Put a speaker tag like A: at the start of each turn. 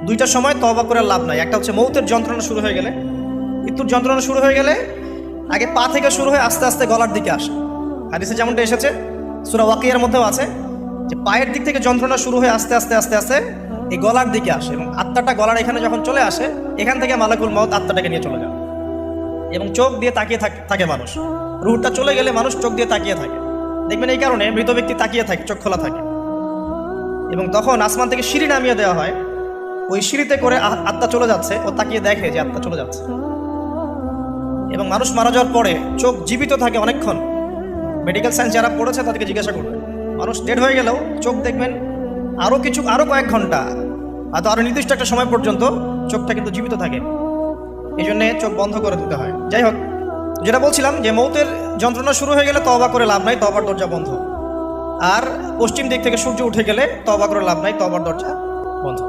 A: দুইটা সময় তওবা করে লাভ নাই। একটা হচ্ছে মৌতের যন্ত্রণা শুরু হয়ে গেলে, মৃত্যুর যন্ত্রণা শুরু হয়ে গেলে আগে পা থেকে শুরু হয়ে আস্তে আস্তে গলার দিকে আসে। হাদিসে যেমনটা এসেছে, সূরা ওয়াকিয়ার মধ্যেও আছে যে পায়ের দিক থেকে যন্ত্রণা শুরু হয়ে আস্তে আস্তে আস্তে আস্তে এই গলার দিকে আসে, এবং আত্মাটা গলার এখানে যখন চলে আসে, এখান থেকে মালাকুল মউত আত্মাটাকে নিয়ে চলে যায়। এবং চোখ দিয়ে তাকিয়ে থাকে মানুষ, রুহটা চলে গেলে মানুষ চোখ দিয়ে তাকিয়ে থাকে। দেখবেন এই কারণে মৃত ব্যক্তি তাকিয়ে থাকে, চোখ খোলা থাকে। এবং তখন আসমান থেকে সিঁড়ি নামিয়ে দেওয়া হয়, ওই সিঁড়িতে করে আত্মা চলে যাচ্ছে, ও তাকিয়ে দেখে যে আত্মা চলে যাচ্ছে। এবং মানুষ মারা যাওয়ার পরে চোখ জীবিত থাকে অনেকক্ষণ। মেডিকেল সায়েন্স যারা পড়েছে তাদেরকে জিজ্ঞাসা করবে, মানুষ ডেড হয়ে গেলেও চোখ দেখবেন আরও কয়েক ঘন্টা, হয়তো আরও নির্দিষ্ট একটা সময় পর্যন্ত চোখটা কিন্তু জীবিত থাকে। এই জন্যে চোখ বন্ধ করে দিতে হয়। যাই হোক, যেটা বলছিলাম যে মৌতের যন্ত্রণা শুরু হয়ে গেলে তওবা করে লাভ নাই, তওবার দরজা বন্ধ। আর পশ্চিম দিক থেকে সূর্য উঠে গেলে তওবা করে লাভ নাই, তওবার দরজা বন্ধ।